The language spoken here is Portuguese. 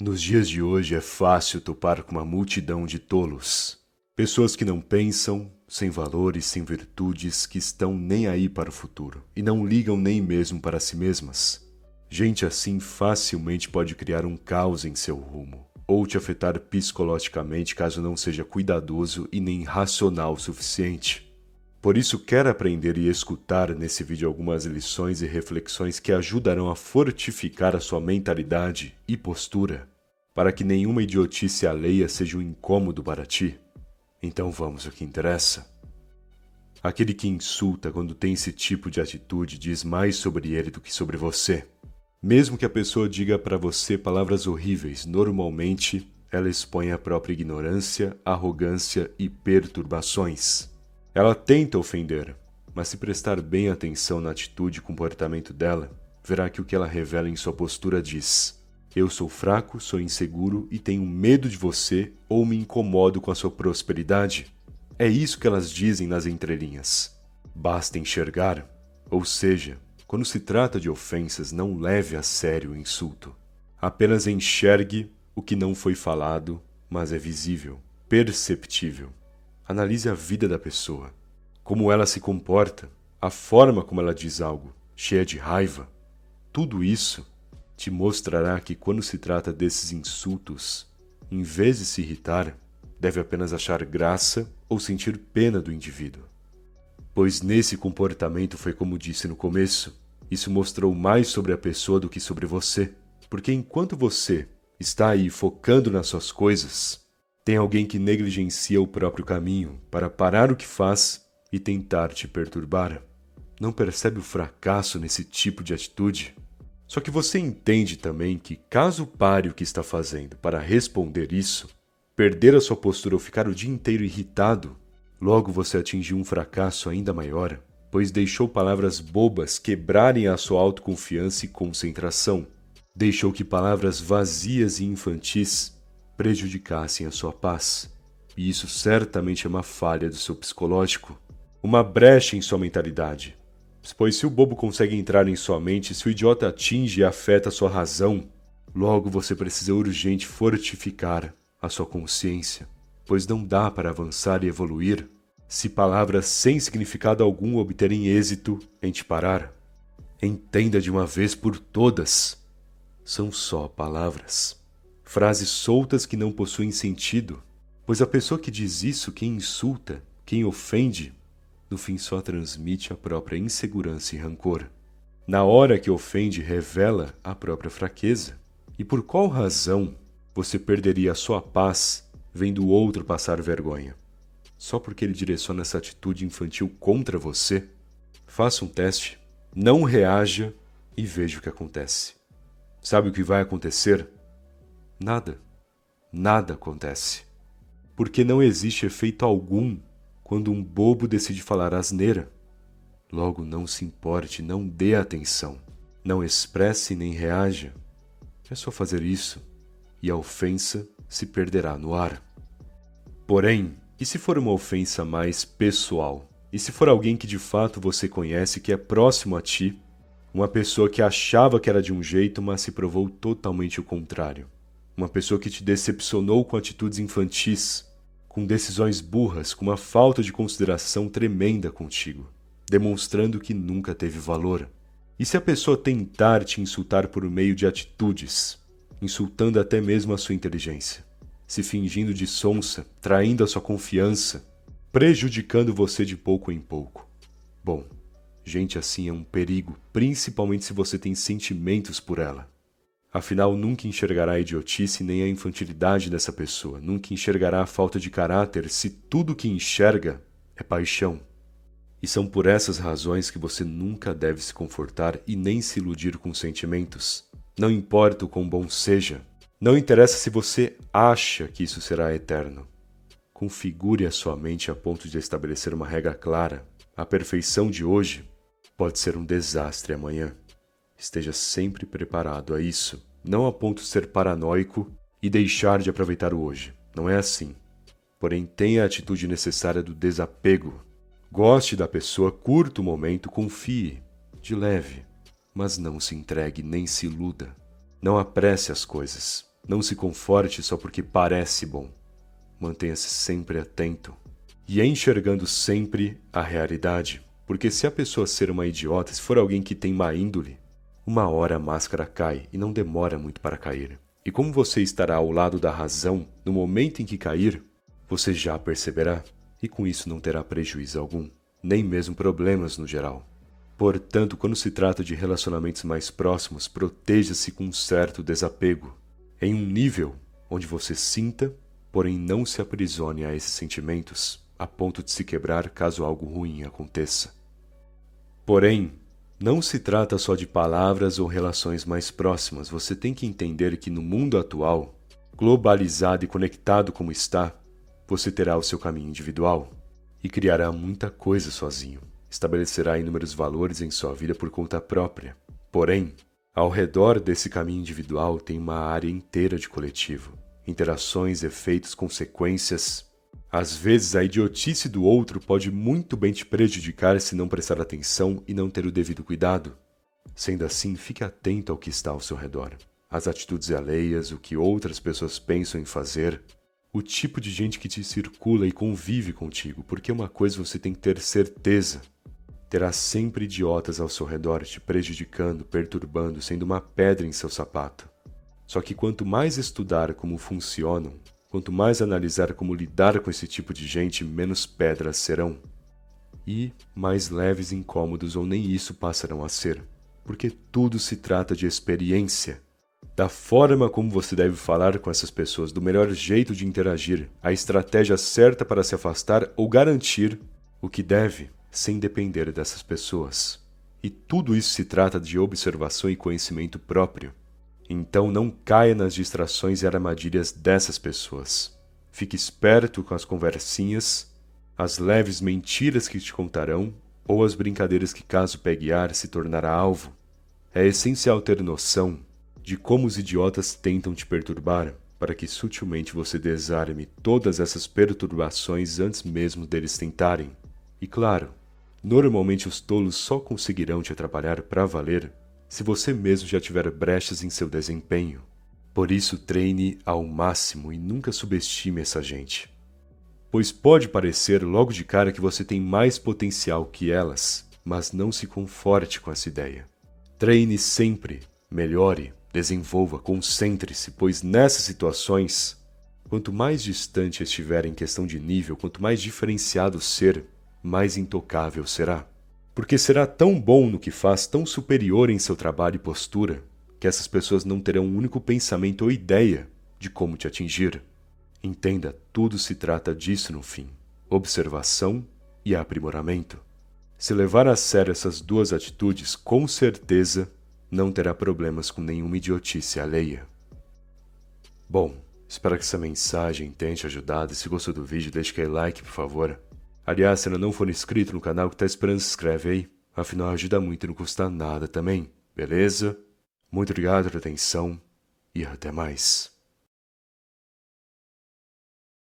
Nos dias de hoje é fácil topar com uma multidão de tolos. Pessoas que não pensam, sem valores, sem virtudes, que estão nem aí para o futuro e não ligam nem mesmo para si mesmas. Gente assim facilmente pode criar um caos em seu rumo, ou te afetar psicologicamente caso não seja cuidadoso e nem racional o suficiente. Por isso, quero aprender e escutar nesse vídeo algumas lições e reflexões que ajudarão a fortificar a sua mentalidade e postura, para que nenhuma idiotice alheia seja um incômodo para ti. Então vamos ao que interessa. Aquele que insulta quando tem esse tipo de atitude diz mais sobre ele do que sobre você. Mesmo que a pessoa diga para você palavras horríveis, normalmente ela expõe a própria ignorância, arrogância e perturbações. Ela tenta ofender, mas se prestar bem atenção na atitude e comportamento dela, verá que o que ela revela em sua postura diz: eu sou fraco, sou inseguro e tenho medo de você ou me incomodo com a sua prosperidade. É isso que elas dizem nas entrelinhas. Basta enxergar, ou seja, quando se trata de ofensas, não leve a sério o insulto. Apenas enxergue o que não foi falado, mas é visível, perceptível. Analise a vida da pessoa, como ela se comporta, a forma como ela diz algo, cheia de raiva. Tudo isso te mostrará que quando se trata desses insultos, em vez de se irritar, deve apenas achar graça ou sentir pena do indivíduo. Pois nesse comportamento foi como disse no começo, isso mostrou mais sobre a pessoa do que sobre você. Porque enquanto você está aí focando nas suas coisas, tem alguém que negligencia o próprio caminho para parar o que faz e tentar te perturbar. Não percebe o fracasso nesse tipo de atitude? Só que você entende também que caso pare o que está fazendo para responder isso, perder a sua postura ou ficar o dia inteiro irritado, logo você atingiu um fracasso ainda maior, pois deixou palavras bobas quebrarem a sua autoconfiança e concentração. Deixou que palavras vazias e infantis prejudicassem a sua paz. E isso certamente é uma falha do seu psicológico, uma brecha em sua mentalidade. Pois se o bobo consegue entrar em sua mente, se o idiota atinge e afeta a sua razão, logo você precisa urgente fortificar a sua consciência, pois não dá para avançar e evoluir se palavras sem significado algum obterem êxito em te parar. Entenda de uma vez por todas, são só palavras. Frases soltas que não possuem sentido, pois a pessoa que diz isso, quem insulta, quem ofende, no fim só transmite a própria insegurança e rancor. Na hora que ofende, revela a própria fraqueza. E por qual razão você perderia a sua paz vendo o outro passar vergonha? Só porque ele direciona essa atitude infantil contra você? Faça um teste, não reaja e veja o que acontece. Sabe o que vai acontecer? Nada. Nada acontece. Porque não existe efeito algum quando um bobo decide falar asneira. Logo, não se importe, não dê atenção. Não expresse nem reaja. É só fazer isso e a ofensa se perderá no ar. Porém, e se for uma ofensa mais pessoal? E se for alguém que de fato você conhece, que é próximo a ti, uma pessoa que achava que era de um jeito, mas se provou totalmente o contrário? Uma pessoa que te decepcionou com atitudes infantis, com decisões burras, com uma falta de consideração tremenda contigo, demonstrando que nunca teve valor. E se a pessoa tentar te insultar por meio de atitudes, insultando até mesmo a sua inteligência, se fingindo de sonsa, traindo a sua confiança, prejudicando você de pouco em pouco? Bom, gente assim é um perigo, principalmente se você tem sentimentos por ela. Afinal, nunca enxergará a idiotice nem a infantilidade dessa pessoa, nunca enxergará a falta de caráter se tudo que enxerga é paixão. E são por essas razões que você nunca deve se confortar e nem se iludir com sentimentos. Não importa o quão bom seja, não interessa se você acha que isso será eterno. Configure a sua mente a ponto de estabelecer uma regra clara. A perfeição de hoje pode ser um desastre amanhã. Esteja sempre preparado a isso, não a ponto de ser paranoico e deixar de aproveitar o hoje. Não é assim. Porém, tenha a atitude necessária do desapego. Goste da pessoa, curta o momento, confie, de leve, mas não se entregue nem se iluda. Não apresse as coisas. Não se conforte só porque parece bom. Mantenha-se sempre atento e enxergando sempre a realidade, porque se a pessoa ser uma idiota, se for alguém que tem má índole, uma hora a máscara cai e não demora muito para cair. E como você estará ao lado da razão no momento em que cair, você já perceberá, e com isso não terá prejuízo algum, nem mesmo problemas no geral. Portanto, quando se trata de relacionamentos mais próximos, proteja-se com um certo desapego, em um nível onde você sinta, porém não se aprisione a esses sentimentos, a ponto de se quebrar caso algo ruim aconteça. Porém, não se trata só de palavras ou relações mais próximas, você tem que entender que no mundo atual, globalizado e conectado como está, você terá o seu caminho individual e criará muita coisa sozinho. Estabelecerá inúmeros valores em sua vida por conta própria. Porém, ao redor desse caminho individual tem uma área inteira de coletivo. Interações, efeitos, consequências. Às vezes a idiotice do outro pode muito bem te prejudicar se não prestar atenção e não ter o devido cuidado. Sendo assim, fique atento ao que está ao seu redor. As atitudes alheias, o que outras pessoas pensam em fazer, o tipo de gente que te circula e convive contigo, porque uma coisa você tem que ter certeza. Terá sempre idiotas ao seu redor te prejudicando, perturbando, sendo uma pedra em seu sapato. Só que quanto mais estudar como funcionam, quanto mais analisar como lidar com esse tipo de gente, menos pedras serão. E mais leves e incômodos ou nem isso passarão a ser. Porque tudo se trata de experiência. Da forma como você deve falar com essas pessoas, do melhor jeito de interagir, a estratégia certa para se afastar ou garantir o que deve, sem depender dessas pessoas. E tudo isso se trata de observação e conhecimento próprio. Então não caia nas distrações e armadilhas dessas pessoas. Fique esperto com as conversinhas, as leves mentiras que te contarão ou as brincadeiras que, caso pegue ar, se tornará alvo. É essencial ter noção de como os idiotas tentam te perturbar para que sutilmente você desarme todas essas perturbações antes mesmo deles tentarem. E claro, normalmente os tolos só conseguirão te atrapalhar para valer se você mesmo já tiver brechas em seu desempenho. Por isso treine ao máximo e nunca subestime essa gente. Pois pode parecer logo de cara que você tem mais potencial que elas, mas não se conforte com essa ideia. Treine sempre, melhore, desenvolva, concentre-se, pois nessas situações, quanto mais distante estiver em questão de nível, quanto mais diferenciado ser, mais intocável será. Porque será tão bom no que faz, tão superior em seu trabalho e postura, que essas pessoas não terão um único pensamento ou ideia de como te atingir. Entenda, tudo se trata disso no fim: observação e aprimoramento. Se levar a sério essas duas atitudes, com certeza não terá problemas com nenhuma idiotice alheia. Bom, espero que essa mensagem tenha te ajudado. E se gostou do vídeo, deixe aquele like, por favor. Aliás, se ainda não for inscrito no canal, que tá esperando, se inscreve aí. Afinal, ajuda muito e não custa nada também, beleza? Muito obrigado pela atenção e até mais.